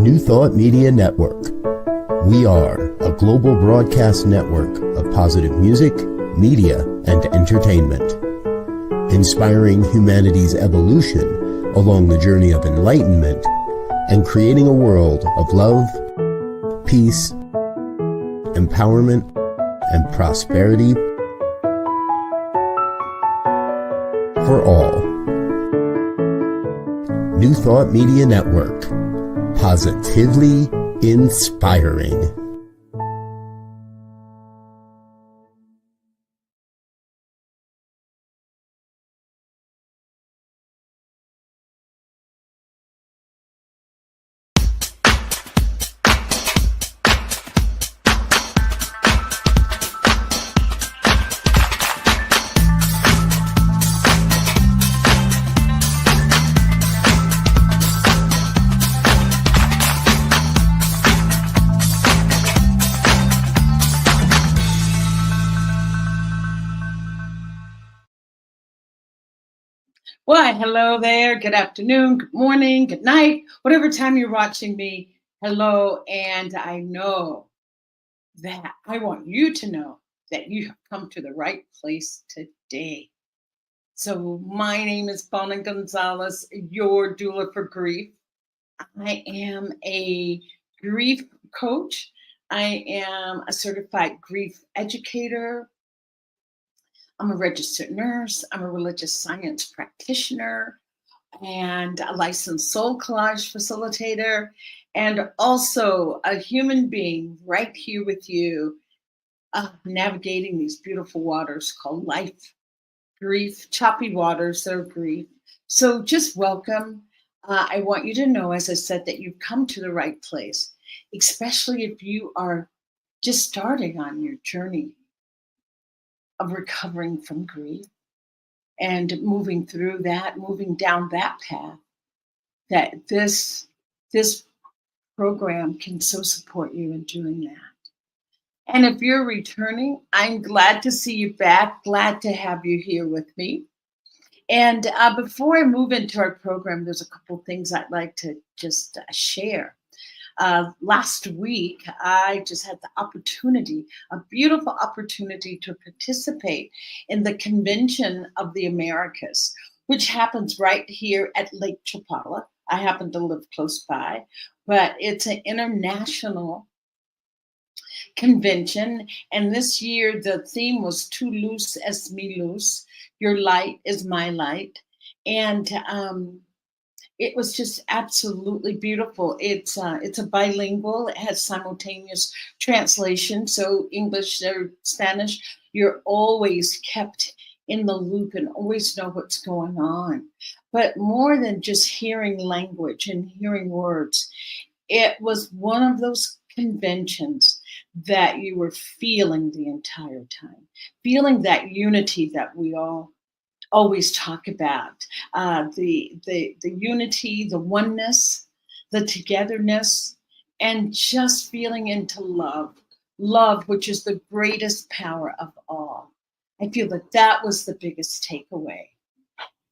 New Thought Media Network. We are a global broadcast network of positive music, media, and entertainment, inspiring humanity's evolution along the journey of enlightenment and creating a world of love, peace, empowerment, and prosperity for all. New Thought Media Network. Positively inspiring. Why, hello there. Good afternoon, good morning, good night, whatever time you're watching me. Hello. And I know that I want you to know that you have come to the right place today. So, my name is Bonnie Gonzalez, your doula for grief. I am a grief coach. I am a certified grief educator. I'm a registered nurse. I'm a religious science practitioner and a licensed soul collage facilitator, and also a human being right here with you, navigating these beautiful waters called life, grief, choppy waters of grief. So just welcome. I want you to know, as I said, that you've come to the right place, especially if you are just starting on your journey of recovering from grief and moving through that, moving down that path, that this program can so support you in doing that. And if you're returning, I'm glad to see you back, glad to have you here with me. And before I move into our program, there's a couple things I'd like to just share. Last week, I just had the opportunity, a beautiful opportunity to participate in the Convention of the Americas, which happens right here at Lake Chapala. I happen to live close by, but it's an international convention. And this year, the theme was "Tu luz es mi luz," your light is my light. And it was just absolutely beautiful. It's a bilingual. It has simultaneous translation, so English or Spanish. You're always kept in the loop and always know what's going on. But more than just hearing language and hearing words, it was one of those conventions that you were feeling the entire time, feeling that unity that we all always talk about, the unity, the oneness, the togetherness, and just feeling into love, which is the greatest power of all. I feel that was the biggest takeaway.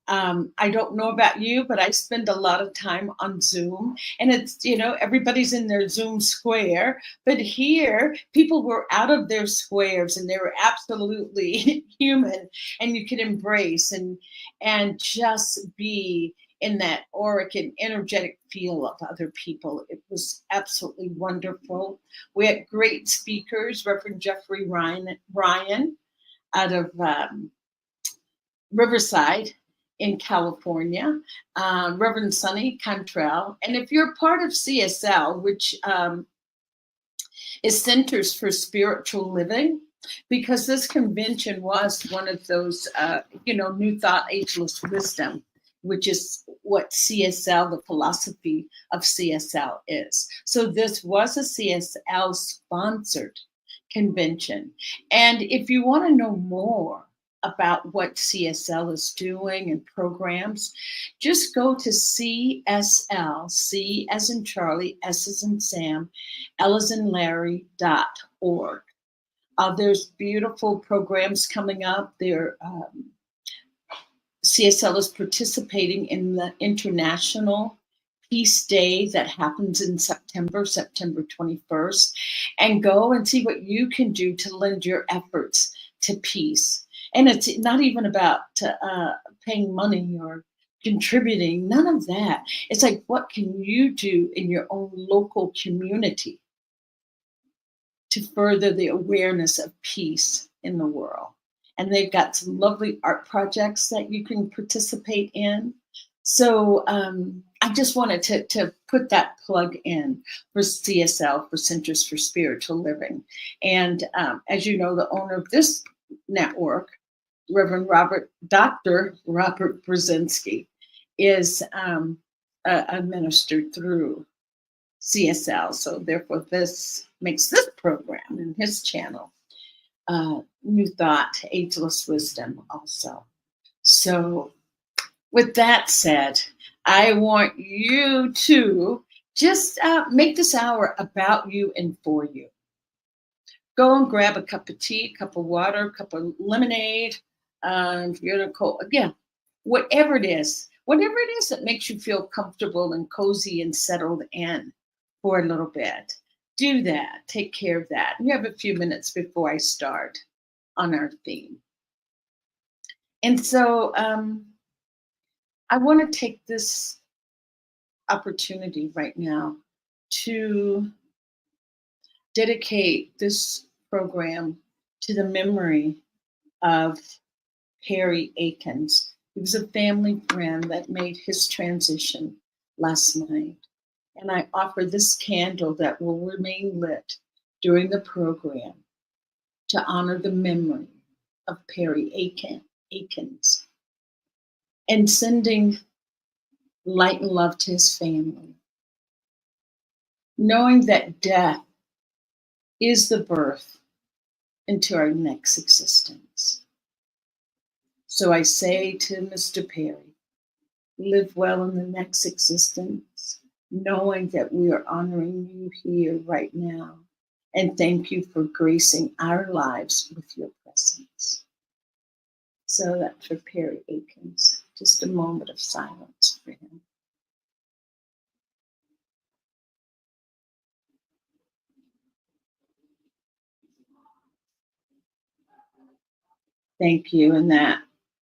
I don't know about you, but I spend a lot of time on Zoom, and it's, everybody's in their Zoom square, but here people were out of their squares and they were absolutely human, and you could embrace and just be in that auric and energetic feel of other people. It was absolutely wonderful. We had great speakers, Reverend Jeffrey Ryan out of Riverside in California, Reverend Sonny Cantrell. And if you're part of CSL, which is Centers for Spiritual Living, because this convention was one of those, New Thought, Ageless Wisdom, which is what CSL, the philosophy of CSL is. So this was a CSL sponsored convention. And if you want to know more about what CSL is doing and programs, just go to CSL, C as in Charlie, S as in Sam, L as in Larry.org. There's beautiful programs coming up. CSL is participating in the International Peace Day that happens in September 21st, and go and see what you can do to lend your efforts to peace. And it's not even about paying money or contributing, none of that. It's like, what can you do in your own local community to further the awareness of peace in the world? And they've got some lovely art projects that you can participate in. So I just wanted to put that plug in for CSL, for Centers for Spiritual Living. And as you know, the owner of this network, Reverend Dr. Robert Brzezinski, is administered through CSL. So therefore, this makes this program and his channel New Thought, Ageless Wisdom also. So with that said, I want you to just make this hour about you and for you. Go and grab a cup of tea, a cup of water, a cup of lemonade, if you're in a cold, again, whatever it is that makes you feel comfortable and cozy and settled in for a little bit. Do that. Take care of that. We have a few minutes before I start on our theme. And so I want to take this opportunity right now to dedicate this program to the memory of Perry Akins. He was a family friend that made his transition last night. And I offer this candle that will remain lit during the program to honor the memory of Perry Akins, and sending light and love to his family, knowing that death is the birth into our next existence. So I say to Mr. Perry, live well in the next existence, knowing that we are honoring you here right now. And thank you for gracing our lives with your presence. So that's for Perry Akins. Just a moment of silence for him. Thank you. And that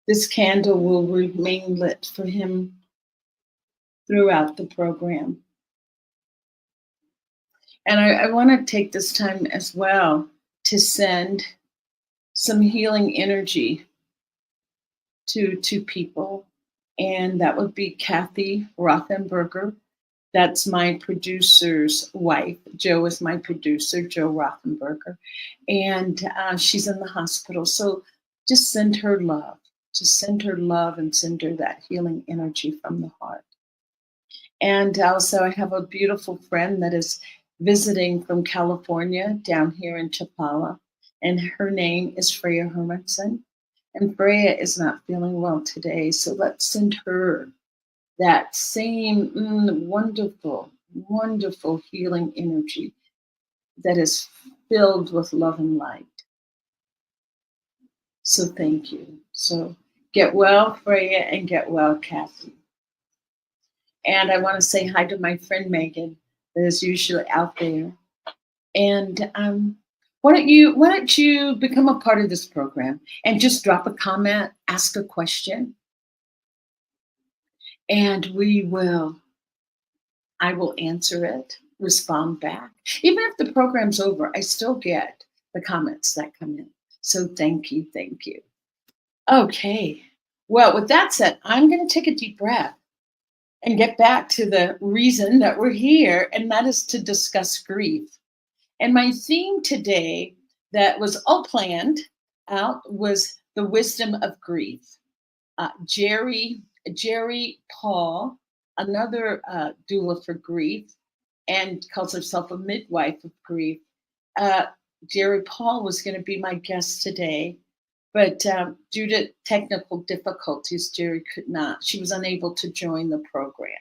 this candle will remain lit for him throughout the program. And I want to take this time as well to send some healing energy to people. And that would be Kathy Rothenberger. That's my producer's wife. Joe is my producer, Joe Rothenberger. And she's in the hospital. So just send her love. Just send her love and send her that healing energy from the heart. And also I have a beautiful friend that is visiting from California down here in Chapala. And her name is Freya Hermanson. And Freya is not feeling well today. So let's send her that same wonderful, wonderful healing energy that is filled with love and light. So thank you. So get well, Freya, and get well, Kathy. And I want to say hi to my friend Megan, that is usually out there. And why don't you become a part of this program and just drop a comment, ask a question, and I will answer it, respond back. Even if the program's over, I still get the comments that come in. So thank you, thank you. Okay, well, with that said, I'm going to take a deep breath and get back to the reason that we're here, and that is to discuss grief. And my theme today that was all planned out was the wisdom of grief. Jerry Paul, another doula for grief, and calls herself a midwife of grief. Jerry Paul was going to be my guest today, but due to technical difficulties, Jerry could not. She was unable to join the program.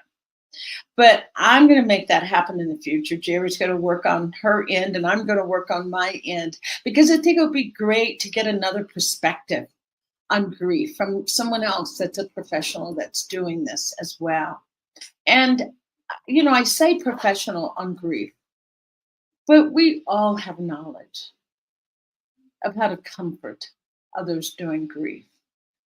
But I'm going to make that happen in the future. Jerry's going to work on her end, and I'm going to work on my end, because I think it would be great to get another perspective on grief from someone else that's a professional that's doing this as well. And I say professional on grief, but we all have knowledge of how to comfort others during grief.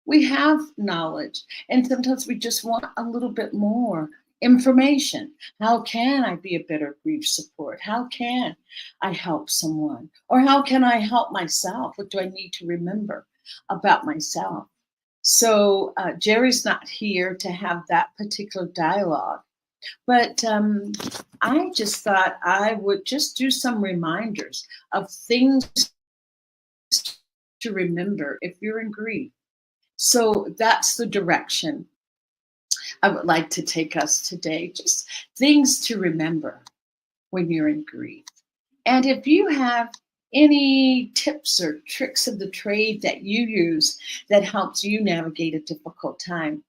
We have knowledge, and sometimes we just want a little bit more information. How can I be a better grief support? How can I help someone? Or how can I help myself? What do I need to remember about myself? So Jerry's not here to have that particular dialogue, but I just thought I would just do some reminders of things to remember if you're in grief. So that's the direction I would like to take us today. Just things to remember when you're in grief. And if you have any tips or tricks of the trade that you use that helps you navigate a difficult time,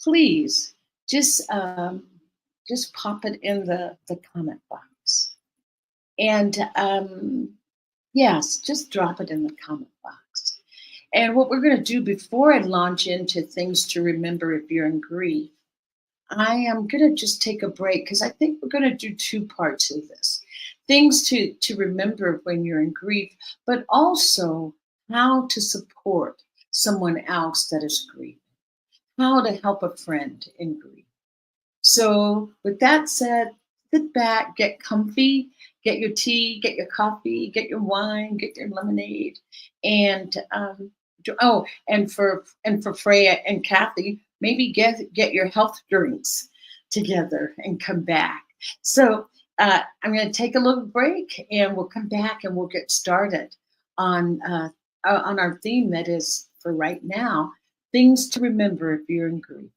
please just pop it in the comment box. And yes, just drop it in the comment box. And what we're going to do before I launch into things to remember if you're in grief, I am going to just take a break because I think we're going to do two parts of this. Things to remember when you're in grief, but also how to support someone else that is grieving, how to help a friend in grief. So with that said, sit back, get comfy, get your tea, get your coffee, get your wine, get your lemonade, and and for Freya and Kathy, maybe get your health drinks together and come back. So I'm going to take a little break, and we'll come back and we'll get started on our theme that is for right now, things to remember if you're in grief.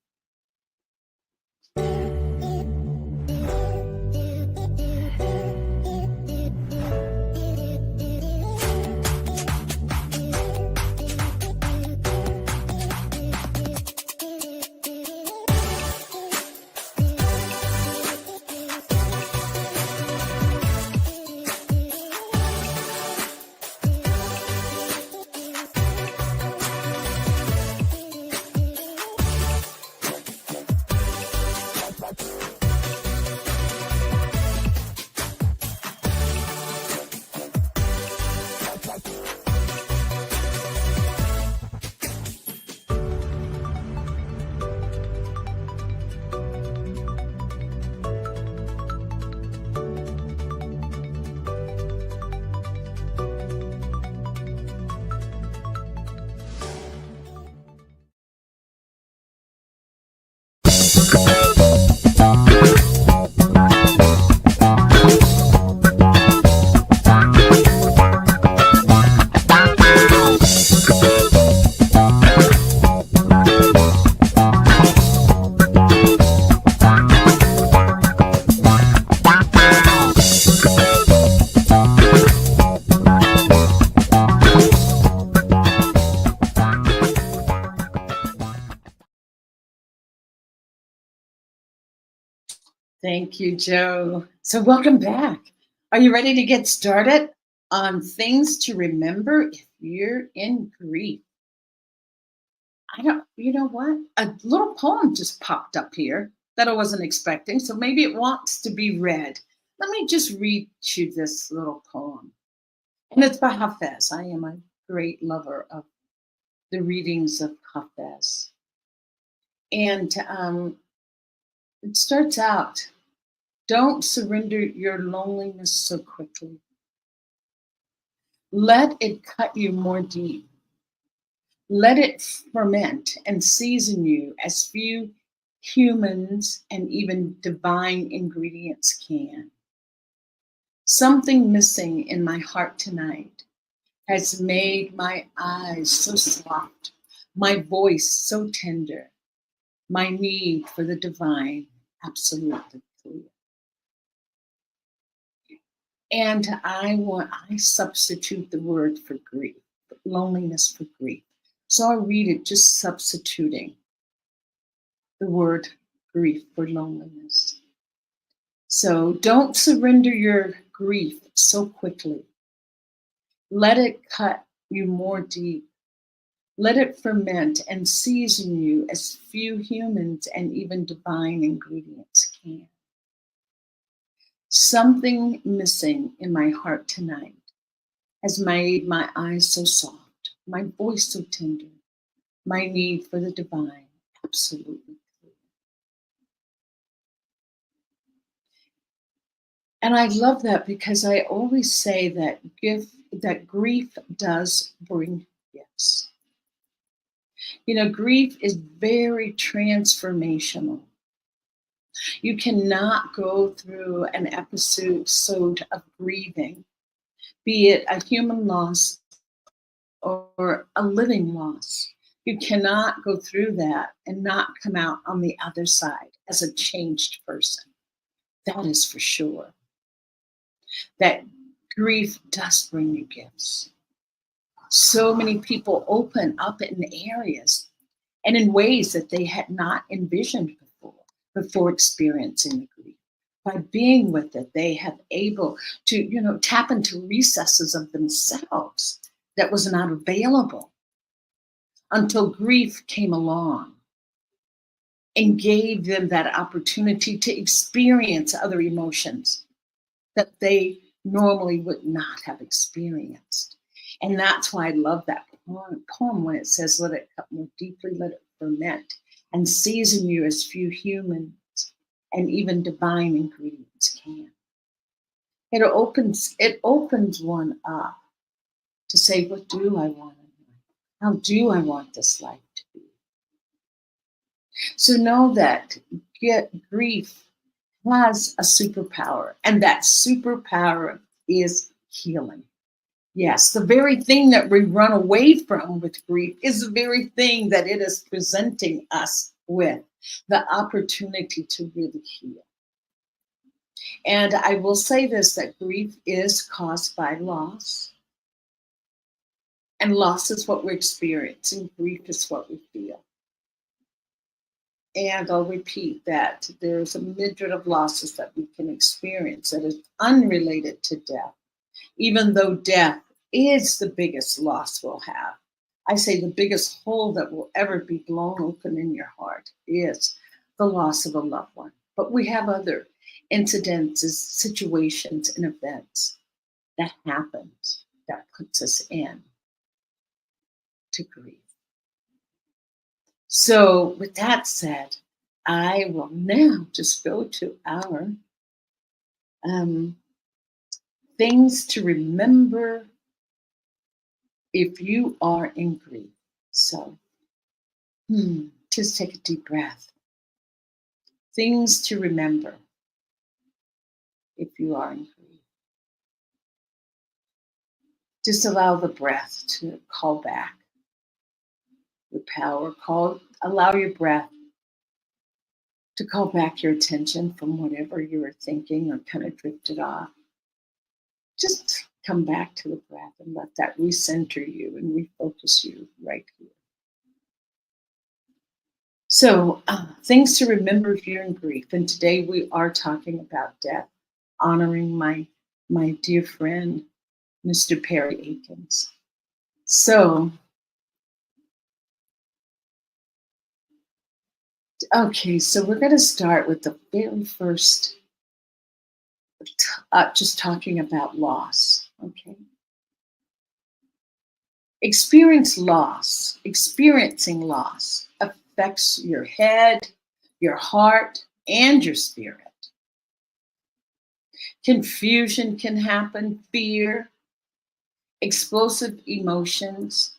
Thank you, Joe. So welcome back. Are you ready to get started on things to remember if you're in grief? You know what? A little poem just popped up here that I wasn't expecting, so maybe it wants to be read. Let me just read you this little poem. And it's by Hafez. I am a great lover of the readings of Hafez. And it starts out, don't surrender your loneliness so quickly. Let it cut you more deep. Let it ferment and season you as few humans and even divine ingredients can. Something missing in my heart tonight has made my eyes so soft, my voice so tender, my need for the divine absolutely clear. And I substitute the word for grief, loneliness for grief. So I'll read it just substituting the word grief for loneliness. So don't surrender your grief so quickly. Let it cut you more deep. Let it ferment and season you as few humans and even divine ingredients can. Something missing in my heart tonight has made my eyes so soft, my voice so tender, my need for the divine absolutely clear. And I love that because I always say that grief does bring gifts. You know, grief is very transformational. You cannot go through an episode of grieving, be it a human loss or a living loss. You cannot go through that and not come out on the other side as a changed person. That is for sure. That grief does bring you gifts. So many people open up in areas and in ways that they had not envisioned before experiencing the grief. By being with it, they have able to, tap into recesses of themselves that was not available until grief came along and gave them that opportunity to experience other emotions that they normally would not have experienced. And that's why I love that poem when it says, let it cut more deeply, let it ferment and season you as few humans and even divine ingredients can. It opens one up to say, what do I want in life? How do I want this life to be? So know that grief has a superpower, and that superpower is healing. Yes, the very thing that we run away from with grief is the very thing that it is presenting us with, the opportunity to really heal. And I will say this, that grief is caused by loss. And loss is what we're experiencing. Grief is what we feel. And I'll repeat that there's a myriad of losses that we can experience that is unrelated to death, even though death is the biggest loss we'll have. I say the biggest hole that will ever be blown open in your heart is the loss of a loved one. But we have other incidences, situations, and events that happens that puts us in to grief. So with that said, I will now just go to our things to remember if you are in grief. So just take a deep breath. Things to remember if you are in grief. Just allow the breath to call back your power. Allow your breath to call back your attention from whatever you were thinking or kind of drifted off. Just come back to the breath and let that recenter you and refocus you right here. So, things to remember if you're in grief. And today we are talking about death, honoring my dear friend, Mr. Perry Akins. So, okay, so we're going to start with the very first, just talking about loss, okay? Experiencing loss affects your head, your heart, and your spirit. Confusion can happen, fear, explosive emotions,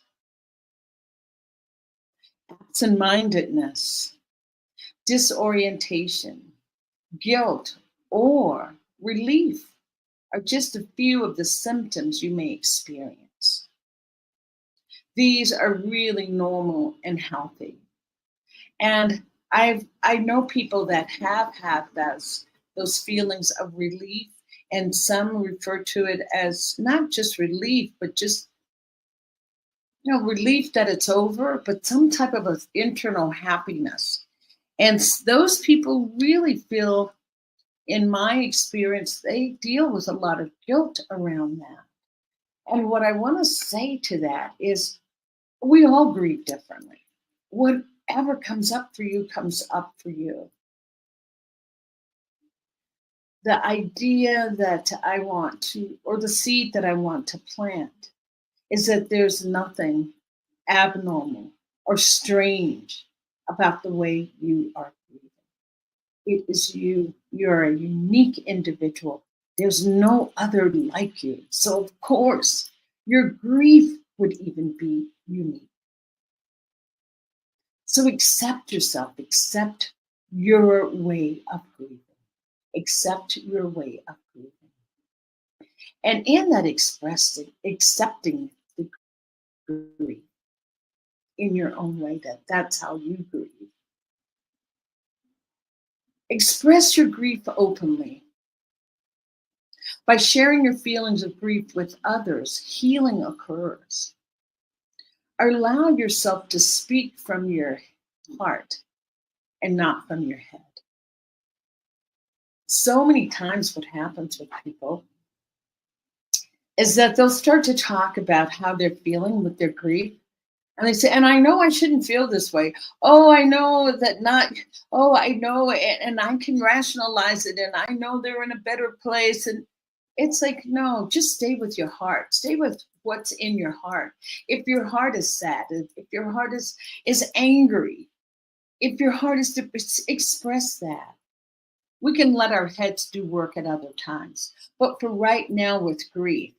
absent-mindedness, disorientation, guilt, or relief are just a few of the symptoms you may experience. These are really normal and healthy. And I know people that have had those feelings of relief, and some refer to it as not just relief, but just relief that it's over, but some type of an internal happiness. And those people really feel, in my experience, they deal with a lot of guilt around that. And what I want to say to that is we all grieve differently. Whatever comes up for you comes up for you. The idea that I want to, or the seed that I want to plant, is that there's nothing abnormal or strange about the way you are breathing. It is you. You're a unique individual. There's no other like you. So, of course, your grief would even be unique. So, accept yourself, accept your way of grieving, accept your way of grieving. And in that accepting the grief in your own way, that's how you grieve. Express your grief openly. By sharing your feelings of grief with others, healing occurs. Allow yourself to speak from your heart and not from your head. So many times, what happens with people is that they'll start to talk about how they're feeling with their grief. And they say, and I know I shouldn't feel this way. Oh, I know that not, oh, I know, and I can rationalize it, and I know they're in a better place. And it's like, no, just stay with your heart. Stay with what's in your heart. If your heart is sad, if your heart is angry, if your heart is to express that, we can let our heads do work at other times. But for right now with grief,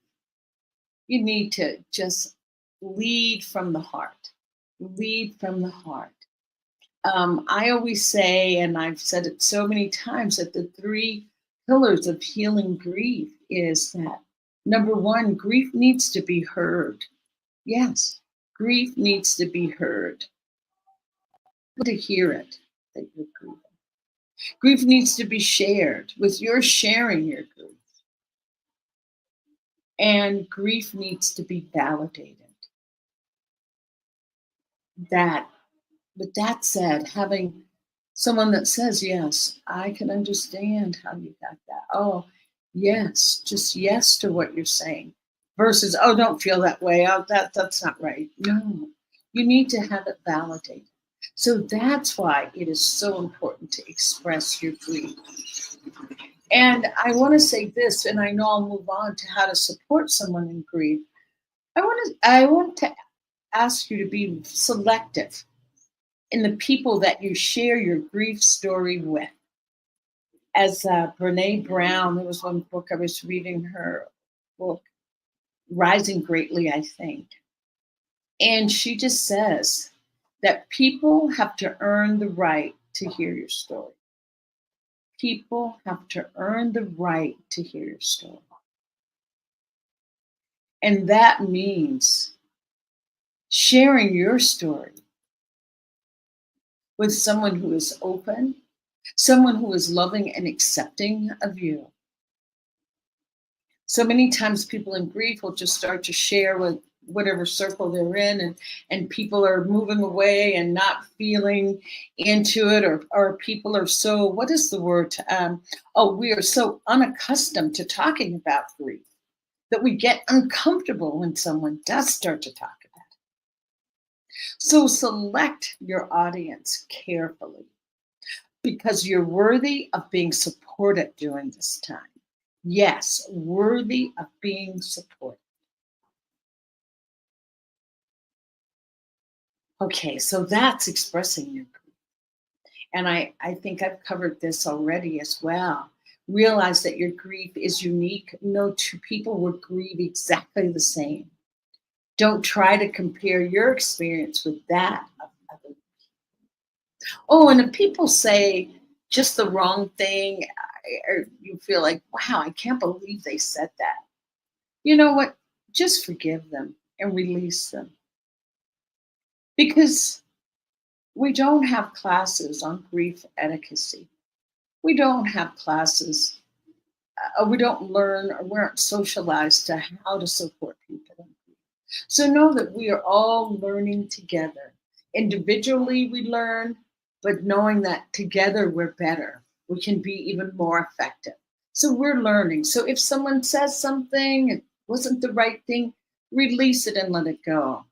you need to just lead from the heart. Lead from the heart. I always say, and I've said it so many times, that the 3 pillars of healing grief is that number 1, grief needs to be heard. Yes, grief needs to be heard. To hear it that you're grieving. Grief needs to be shared with your sharing your grief. And grief needs to be validated. With that said, having someone that says, yes, I can understand how you got that. Oh, yes, just yes to what you're saying. Versus, oh, don't feel that way. Oh, that's not right. No, you need to have it validated. So that's why it is so important to express your grief. And I want to say this, and I know I'll move on to how to support someone in grief. I want to ask you to be selective in the people that you share your grief story with. As Brene Brown, there was one book I was reading, her book, Rising Greatly, I think. And she just says that people have to earn the right to hear your story. People have to earn the right to hear your story. And that means sharing your story with someone who is open, someone who is loving and accepting of you. So many times people in grief will just start to share with whatever circle they're in, and people are moving away and not feeling into it, or people are so, what is the word? We are so unaccustomed to talking about grief that we get uncomfortable when someone does start to talk about it. So select your audience carefully, because you're worthy of being supported during this time. Yes, worthy of being supported. Okay, so that's expressing your grief. And I think I've covered this already as well. Realize that your grief is unique. No two people will grieve exactly the same. Don't try to compare your experience with that of other people. Oh, and if people say just the wrong thing, or you feel like, wow, I can't believe they said that. You know what? Just forgive them and release them. Because we don't have classes on grief etiquette. We don't have classes, we don't learn, or we aren't socialized to how to support people in grief. So know that we are all learning together. Individually we learn, but knowing that together we're better. We can be even more effective. So we're learning. So if someone says something, it wasn't the right thing, release it and let it go.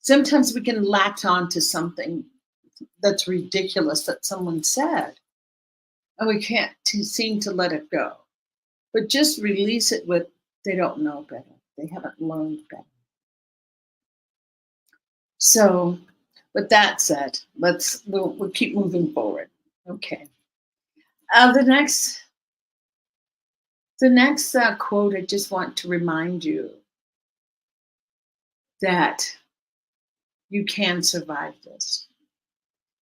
Sometimes we can latch on to something that's ridiculous that someone said. and we can't seem to let it go. But just release it with, they don't know better. They haven't learned better. So with that said, we'll keep moving forward. Okay. The next quote, I just want to remind you that you can survive this.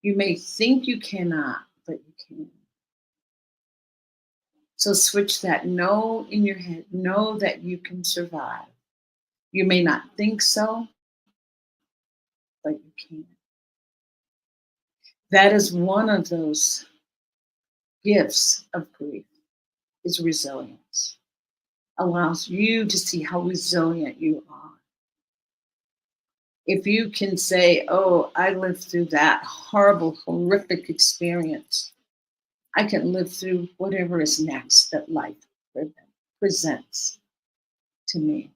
You may think you cannot, but you can. So switch that no in your head. Know that you can survive. You may not think so, but you can. That is one of those gifts of grief, is resilience. Allows you to see how resilient you are. If you can say, oh, I lived through that horrible, horrific experience, I can live through whatever is next that life presents to me.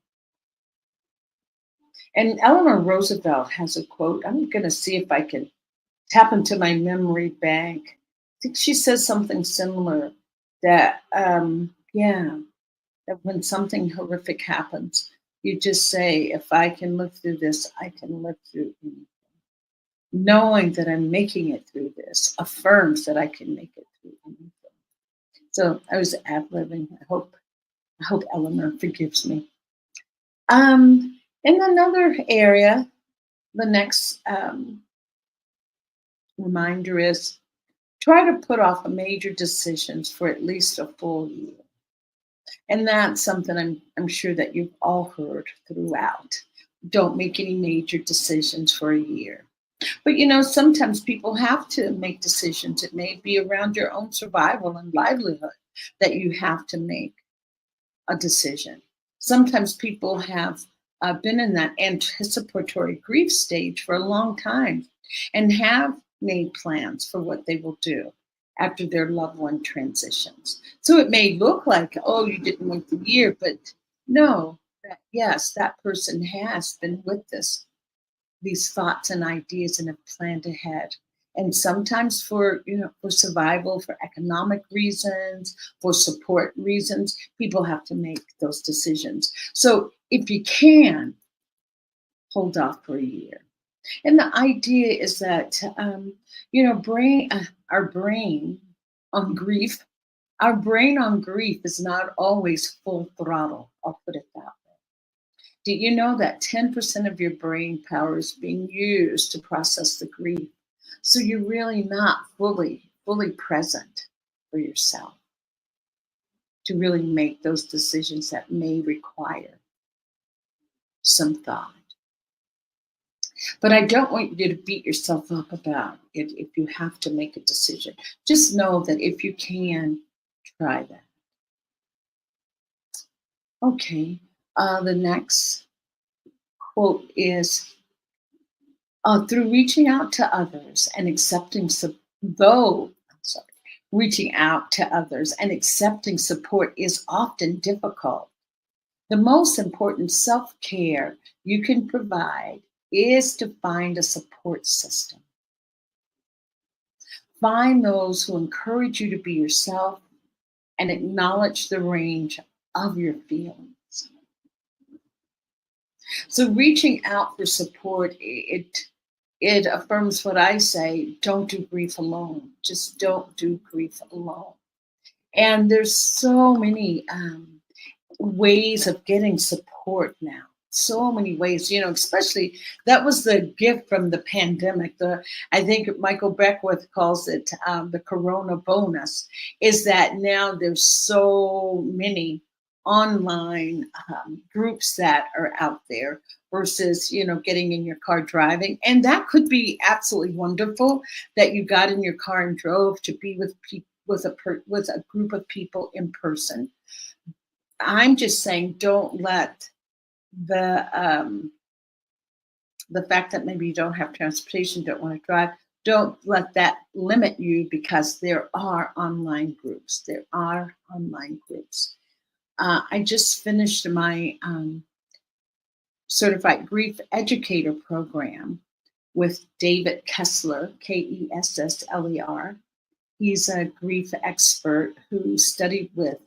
And Eleanor Roosevelt has a quote. I'm going to see if I can tap into my memory bank. I think she says something similar, that, that when something horrific happens, you just say, if I can live through this, I can live through anything. Knowing that I'm making it through this affirms that I can make it through anything. So I was ad-libbing. I hope Eleanor forgives me. In another area, the next reminder is try to put off major decisions for at least a full year. And that's something I'm sure that you've all heard throughout. Don't make any major decisions for a year. But sometimes people have to make decisions. It may be around your own survival and livelihood that you have to make a decision. Sometimes people have been in that anticipatory grief stage for a long time and have made plans for what they will do after their loved one transitions. So it may look like, oh, you didn't wait the year, but no, yes, that person has been with these thoughts and ideas and have planned ahead. And sometimes for survival, for economic reasons, for support reasons, people have to make those decisions. So if you can, hold off for a year. And the idea is that, our brain on grief is not always full throttle. I'll put it that way. Did you know that 10% of your brain power is being used to process the grief? So you're really not fully present for yourself to really make those decisions that may require some thought. But I don't want you to beat yourself up about it if you have to make a decision. Just know that if you can, try that. Okay, the next quote is, through reaching out to others and reaching out to others and accepting support is often difficult. The most important self-care you can provide is to find a support system. Find those who encourage you to be yourself and acknowledge the range of your feelings. So reaching out for support, it affirms what I say: don't do grief alone. Just don't do grief alone. And there's so many ways of getting support now. So many ways, especially that was the gift from the pandemic. I think Michael Beckwith calls it the Corona bonus, is that now there's so many online groups that are out there versus, getting in your car driving. And that could be absolutely wonderful that you got in your car and drove to be with people, with a group of people in person. I'm just saying, don't let the fact that maybe you don't have transportation, don't want to drive, don't let that limit you, because there are online groups. I just finished my certified grief educator program with David Kessler, Kessler. He's a grief expert who studied with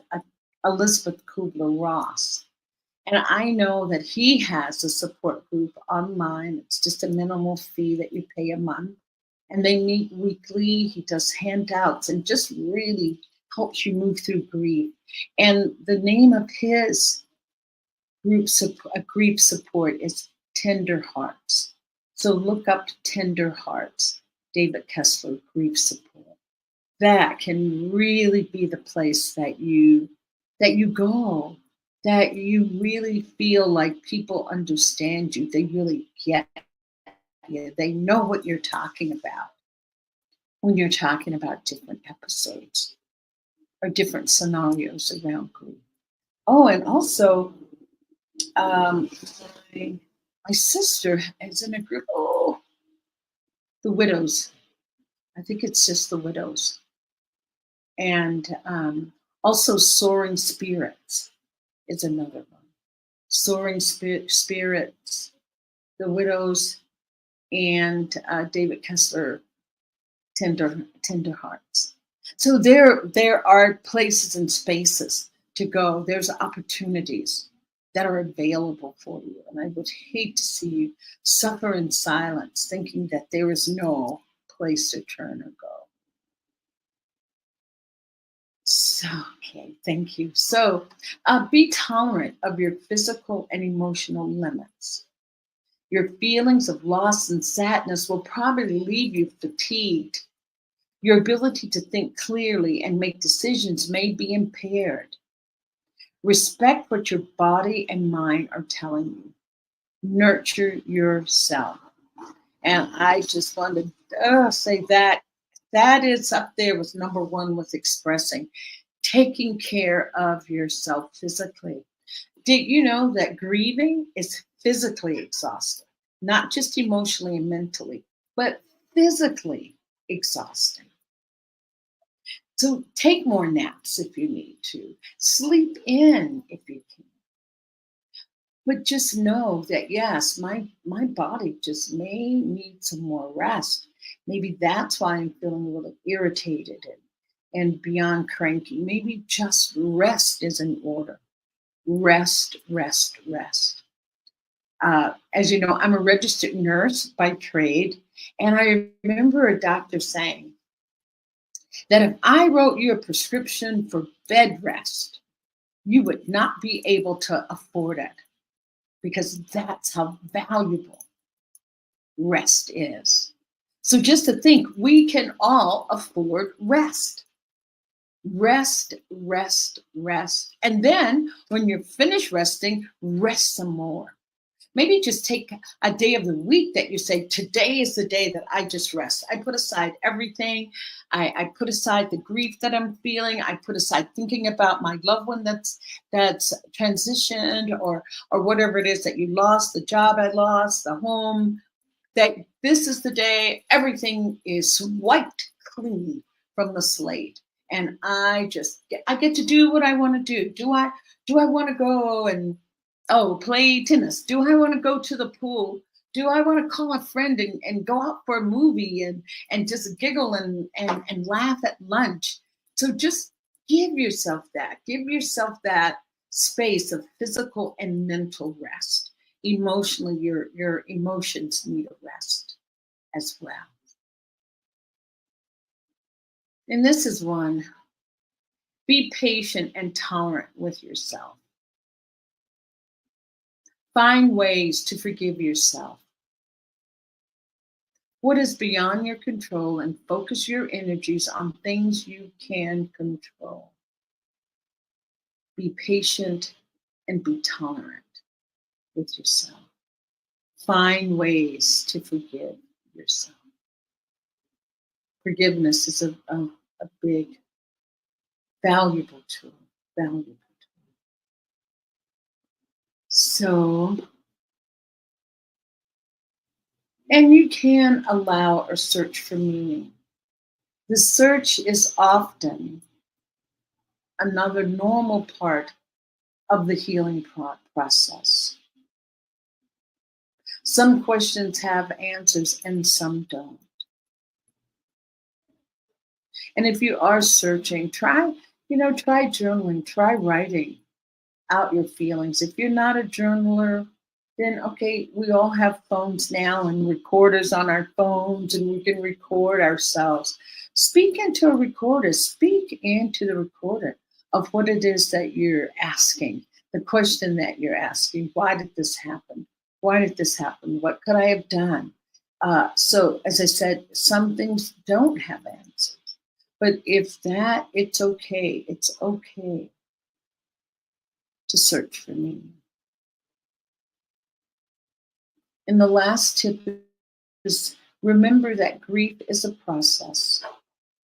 Elizabeth Kubler-Ross. And I know that he has a support group online. It's just a minimal fee that you pay a month. And they meet weekly. He does handouts and just really helps you move through grief. And the name of his grief support is Tender Hearts. So look up Tender Hearts, David Kessler Grief Support. That can really be the place that you go, that you really feel like people understand you. They really get you. They know what you're talking about when you're talking about different episodes or different scenarios around grief. Oh, and also, my sister is in a group. Oh, the widows. I think it's just the widows. And also Soaring Spirits is another one. Soaring Spirits, the widows, and David Kessler, Tender Hearts. So there are places and spaces to go. There's opportunities that are available for you. And I would hate to see you suffer in silence, thinking that there is no place to turn or go. So, okay, thank you. So be tolerant of your physical and emotional limits. Your feelings of loss and sadness will probably leave you fatigued. Your ability to think clearly and make decisions may be impaired. Respect what your body and mind are telling you. Nurture yourself. And I just want to say that is up there with number one with expressing, taking care of yourself physically. Did you know that grieving is physically exhausting, not just emotionally and mentally, but physically exhausting? So take more naps if you need to. Sleep in if you can. But just know that, yes, my body just may need some more rest. Maybe that's why I'm feeling a little irritated and beyond cranky. Maybe just rest is in order. Rest, rest, rest. As you know, I'm a registered nurse by trade. And I remember a doctor saying that if I wrote you a prescription for bed rest, you would not be able to afford it, because that's how valuable rest is. So just to think, we can all afford rest. Rest, rest, rest. And then when you're finished resting, rest some more. Maybe just take a day of the week that you say, today is the day that I just rest. I put aside everything. I put aside the grief that I'm feeling. I put aside thinking about my loved one that's transitioned or whatever it is that you lost, the job I lost, the home. That this is the day everything is wiped clean from the slate. And I get to do what I want to do. Do I want to go and play tennis? Do I want to go to the pool? Do I want to call a friend and go out for a movie and just giggle and laugh at lunch? So just give yourself that space of physical and mental rest. Emotionally, your emotions need a rest as well. And this is one. Be patient and tolerant with yourself. Find ways to forgive yourself. What is beyond your control, and focus your energies on things you can control. Be patient and be tolerant with yourself. Find ways to forgive yourself. Forgiveness is a big, valuable tool. So, and you can allow or search for meaning. The search is often another normal part of the healing process. Some questions have answers and some don't. And if you are searching, try journaling, try writing out your feelings. If you're not a journaler, then okay, we all have phones now and recorders on our phones, and we can record ourselves. Speak into a recorder, speak into the recorder of what it is that you're asking, the question that you're asking. Why did this happen? Why did this happen? What could I have done? So, as I said, some things don't have answers. But if that, it's okay. It's okay to search for meaning. And the last tip is remember that grief is a process,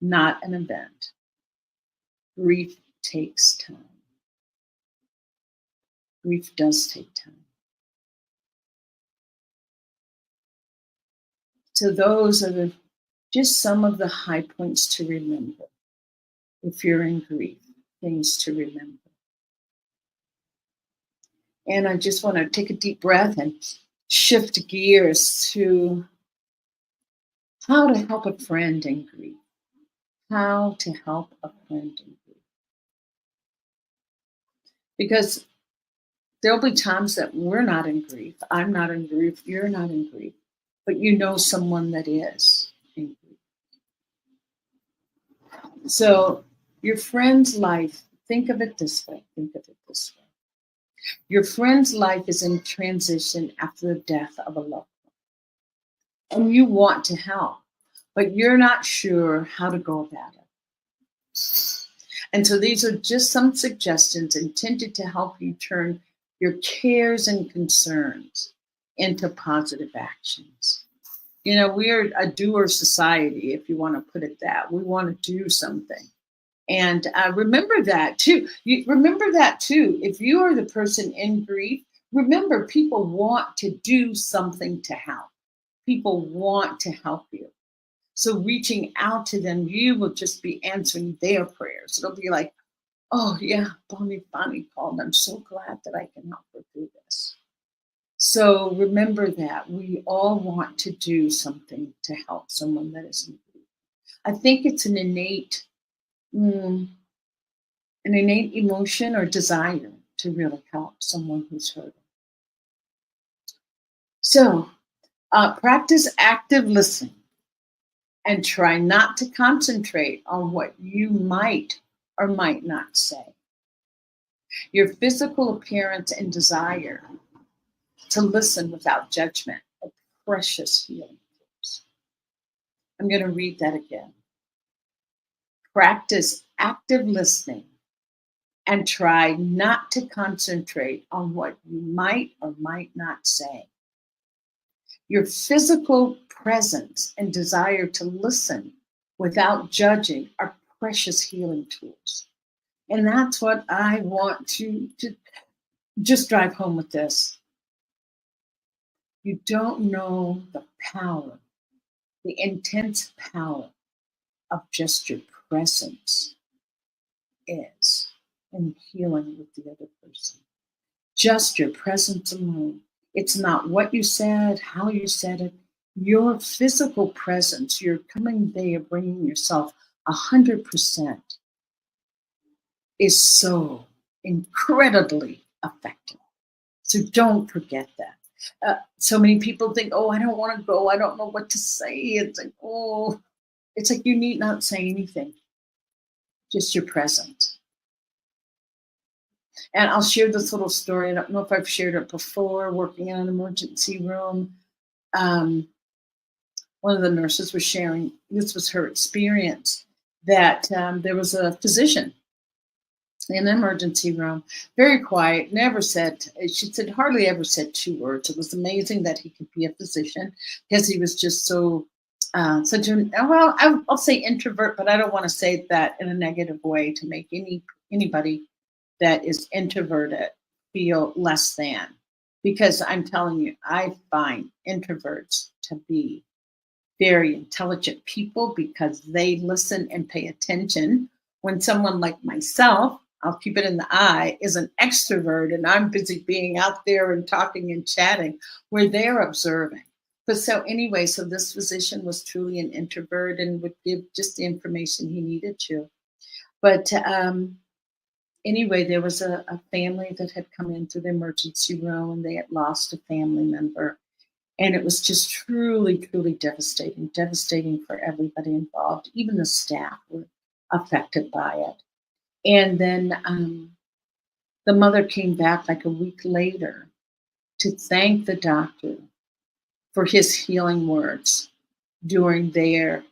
not an event. Grief takes time. Grief does take time. So those are just some of the high points to remember. If you're in grief, things to remember. And I just want to take a deep breath and shift gears to how to help a friend in grief. How to help a friend in grief. Because there'll be times that we're not in grief. I'm not in grief. You're not in grief. But you know someone that is in grief. So your friend's life, think of it this way. Think of it this way. Your friend's life is in transition after the death of a loved one. And you want to help, but you're not sure how to go about it. And so these are just some suggestions intended to help you turn your cares and concerns into positive actions. You know, we're a doer society, if you want to put it that. We want to do something. And remember that too. Remember that too. If you are the person in grief, remember people want to do something to help. People want to help you. So reaching out to them, you will just be answering their prayers. It'll be like, oh yeah, Bonnie called. I'm so glad that I can help her do this. So remember that we all want to do something to help someone that is in grief. I think it's an innate emotion or desire to really help someone who's hurting. So practice active listening and try not to concentrate on what you might or might not say. Your physical appearance and desire to listen without judgment, a precious healing force. I'm going to read that again. Practice active listening and try not to concentrate on what you might or might not say. Your physical presence and desire to listen without judging are precious healing tools. And that's what I want to just drive home with this. You don't know the power, the intense power of just your presence is in healing with the other person. Just your presence alone. It's not what you said, how you said it. Your physical presence, you're coming there, bringing yourself 100%, is so incredibly effective. So don't forget that. So many people think, oh, I don't want to go. I don't know what to say. It's like you need not say anything. Just your presence. And I'll share this little story. I don't know if I've shared it before, working in an emergency room. One of the nurses was sharing, this was her experience, that there was a physician in the emergency room, very quiet, never said, she said, hardly ever said 2 words. It was amazing that he could be a physician because he was just so, I'll say introvert, but I don't want to say that in a negative way to make anybody that is introverted feel less than. Because I'm telling you, I find introverts to be very intelligent people because they listen and pay attention. When someone like myself, I'll keep it in the eye, is an extrovert and I'm busy being out there and talking and chatting, where they're observing. But so anyway, so this physician was truly an introvert and would give just the information he needed to. But anyway, there was a family that had come into the emergency room and they had lost a family member. And it was just truly, truly devastating for everybody involved. Even the staff were affected by it. And then the mother came back like a week later to thank the doctor for his healing words during their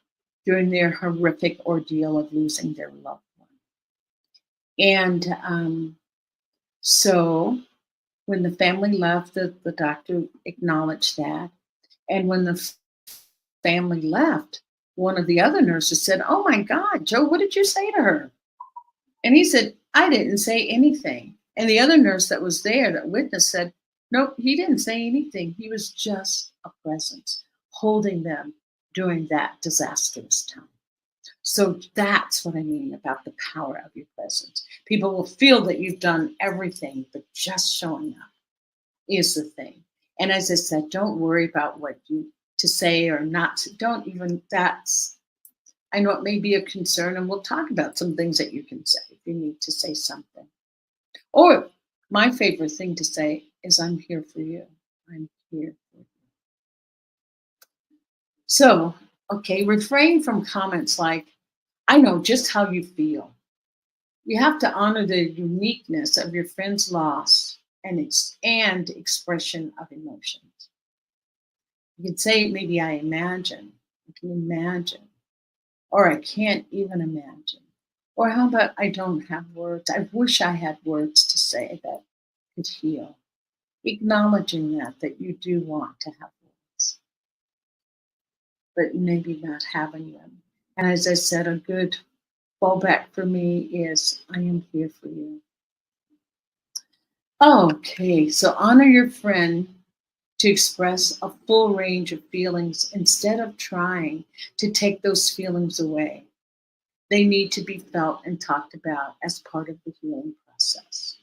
horrific ordeal of losing their loved one. And so when the family left, the doctor acknowledged that. And when the family left, one of the other nurses said, "Oh my God, Joe, what did you say to her?" And he said, "I didn't say anything." And the other nurse that was there, that witness, said, "Nope, he didn't say anything. He was just a presence holding them during that disastrous time." So that's what I mean about the power of your presence. People will feel that you've done everything, but just showing up is the thing. And as I said, don't worry about what you to say or not. Don't even, that's, I know it may be a concern, and we'll talk about some things that you can say if you need to say something. Or my favorite thing to say is, "I'm here for you. I'm here for you." So, okay, refrain from comments like, "I know just how you feel." You have to honor the uniqueness of your friend's loss and expression of emotions. You can say, maybe, "I imagine," "I can imagine," or "I can't even imagine." Or how about, "I don't have words. I wish I had words to say that could heal." Acknowledging that you do want to have words, but maybe not having them. And as I said, a good fallback for me is, "I am here for you." Okay, so honor your friend to express a full range of feelings instead of trying to take those feelings away. They need to be felt and talked about as part of the healing process.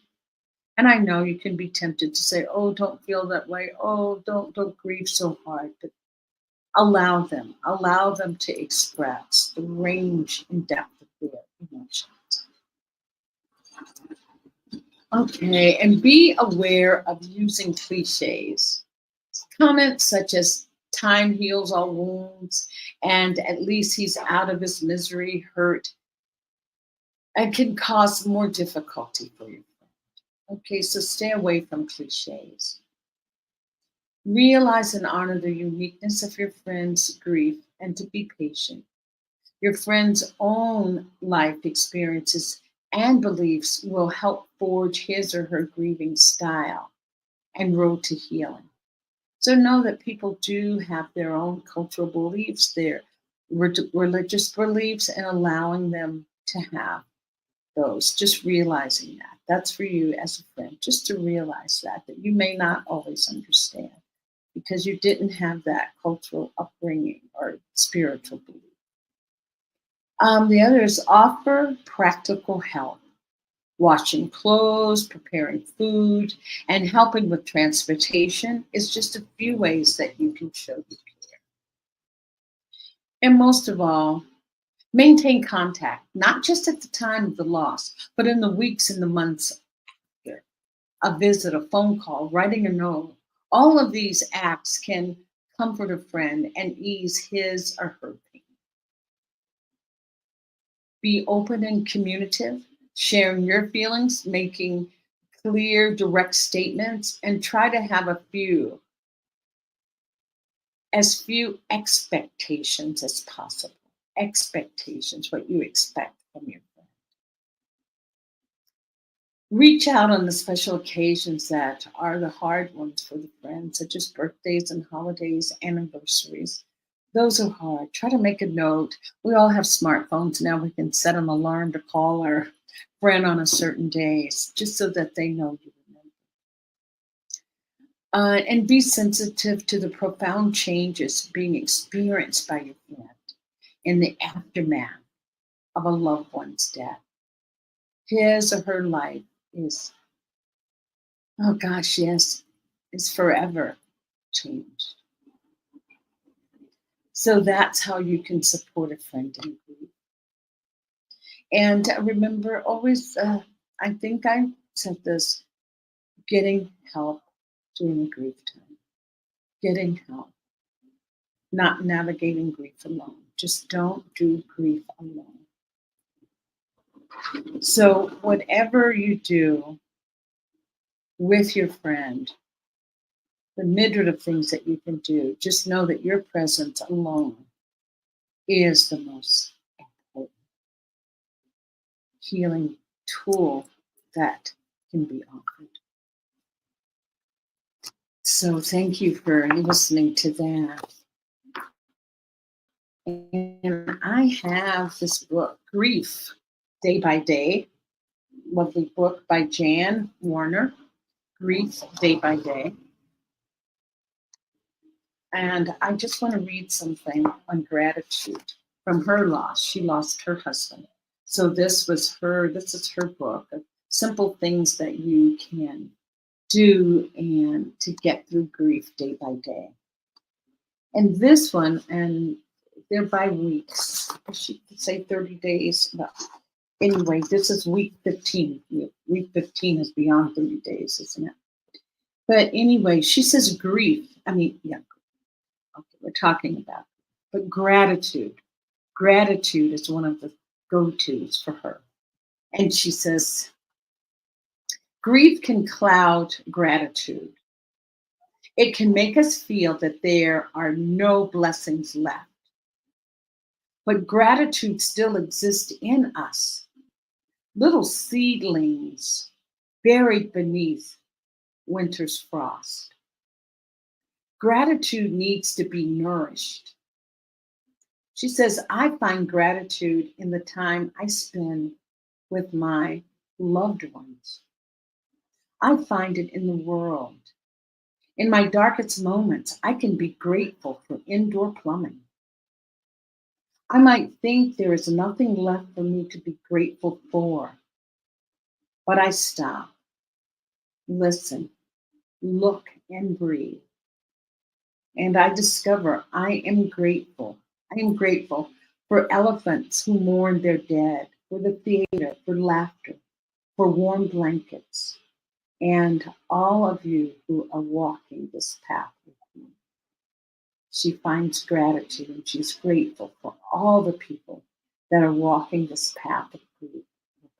And I know you can be tempted to say, "Oh, don't feel that way. Oh, don't grieve so hard." But allow them to express the range and depth of their emotions. Okay, and be aware of using cliches. Comments such as, "Time heals all wounds," and "at least he's out of his misery," hurt, and can cause more difficulty for you. Okay, so stay away from cliches. Realize and honor the uniqueness of your friend's grief and to be patient. Your friend's own life experiences and beliefs will help forge his or her grieving style and road to healing. So know that people do have their own cultural beliefs, their religious beliefs, and allowing them to have those, just realizing that. That's for you as a friend, just to realize that you may not always understand because you didn't have that cultural upbringing or spiritual belief. The other is offer practical help. Washing clothes, preparing food, and helping with transportation is just a few ways that you can show you care. And most of all, maintain contact, not just at the time of the loss, but in the weeks and the months after. A visit, a phone call, writing a note. All of these acts can comfort a friend and ease his or her pain. Be open and communicative, sharing your feelings, making clear, direct statements, and try to have as few expectations as possible. Expectations, what you expect from your friend. Reach out on the special occasions that are the hard ones for the friend, such as birthdays and holidays, anniversaries. Those are hard. Try to make a note. We all have smartphones now. We can set an alarm to call our friend on a certain day, just so that they know you remember. And be sensitive to the profound changes being experienced by your friend in the aftermath of a loved one's death. His or her life is, oh gosh, yes, is forever changed. So that's how you can support a friend in grief. And remember, always, I think I said this, getting help during a grief time. Getting help. Not navigating grief alone. Just don't do grief alone. So whatever you do with your friend, the myriad of things that you can do, just know that your presence alone is the most important healing tool that can be offered. So thank you for listening to that. And I have this book, Grief, Day by Day, lovely book by Jan Warner, Grief, Day by Day. And I just want to read something on gratitude from her loss. She lost her husband. So this is her book of simple things that you can do and to get through grief day by day. And this one, and they're by weeks. She could say 30 days. But anyway, this is week 15. Week 15 is beyond 30 days, isn't it? But anyway, she says grief. Okay, we're talking about. But gratitude. Gratitude is one of the go-tos for her. And she says, grief can cloud gratitude. It can make us feel that there are no blessings left. But gratitude still exists in us. Little seedlings buried beneath winter's frost. Gratitude needs to be nourished. She says, I find gratitude in the time I spend with my loved ones. I find it in the world. In my darkest moments, I can be grateful for indoor plumbing. I might think there is nothing left for me to be grateful for, but I stop, listen, look, and breathe. And I discover I am grateful. I am grateful for elephants who mourn their dead, for the theater, for laughter, for warm blankets, and all of you who are walking this path with me. She finds gratitude and she's grateful for all the people that are walking this path of grief with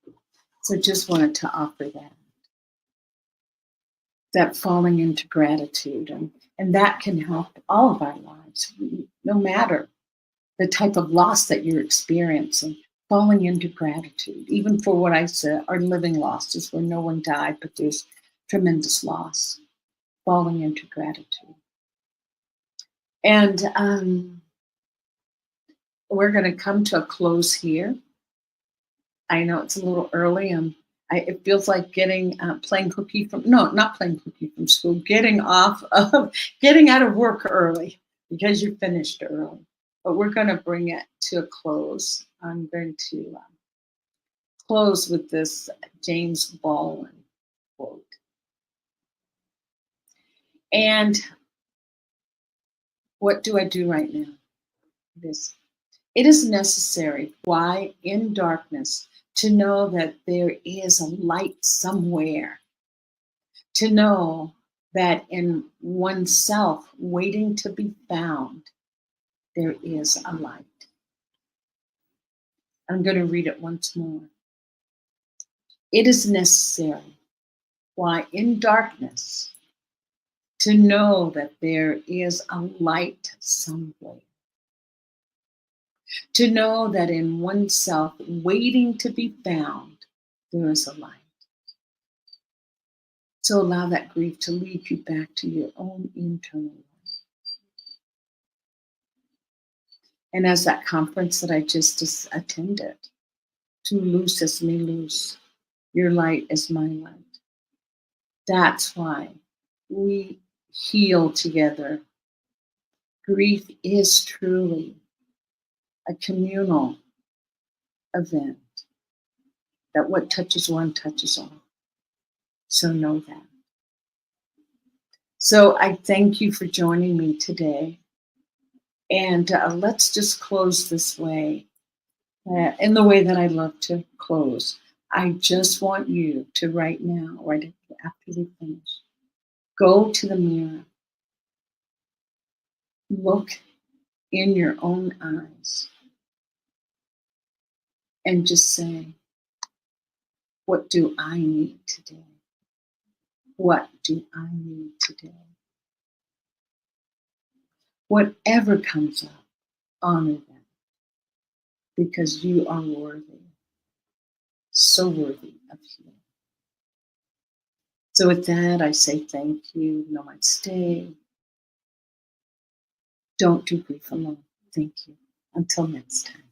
her. So just wanted to offer that falling into gratitude, and that can help all of our lives, no matter the type of loss that you're experiencing. Falling into gratitude, even for what I said, our living losses where no one died, but there's tremendous loss. Falling into gratitude. And we're going to come to a close here. I know it's a little early. It feels like playing hooky not playing hooky from school, getting out of work early because you finished early. But we're going to bring it to a close. I'm going to close with this James Baldwin quote. And what do I do right now? It is necessary, why in darkness, to know that there is a light somewhere. To know that in oneself waiting to be found, there is a light. I'm going to read it once more. It is necessary, why in darkness, to know that there is a light somewhere. To know that in oneself waiting to be found, there is a light. So allow that grief to lead you back to your own internal light. And as that conference that I just attended, too loose as me loose, your light is my light. That's why we heal together. Grief is truly a communal event, that what touches one touches all. So know that. So I thank you for joining me today. And let's just close this way, in the way that I love to close. I just want you to right now, right after we finish, go to the mirror, look in your own eyes, and just say, what do I need today? What do I need today? Whatever comes up, honor that, because you are worthy, so worthy of healing. So with that, I say thank you. Namaste. Don't do grief alone. Thank you. Until next time.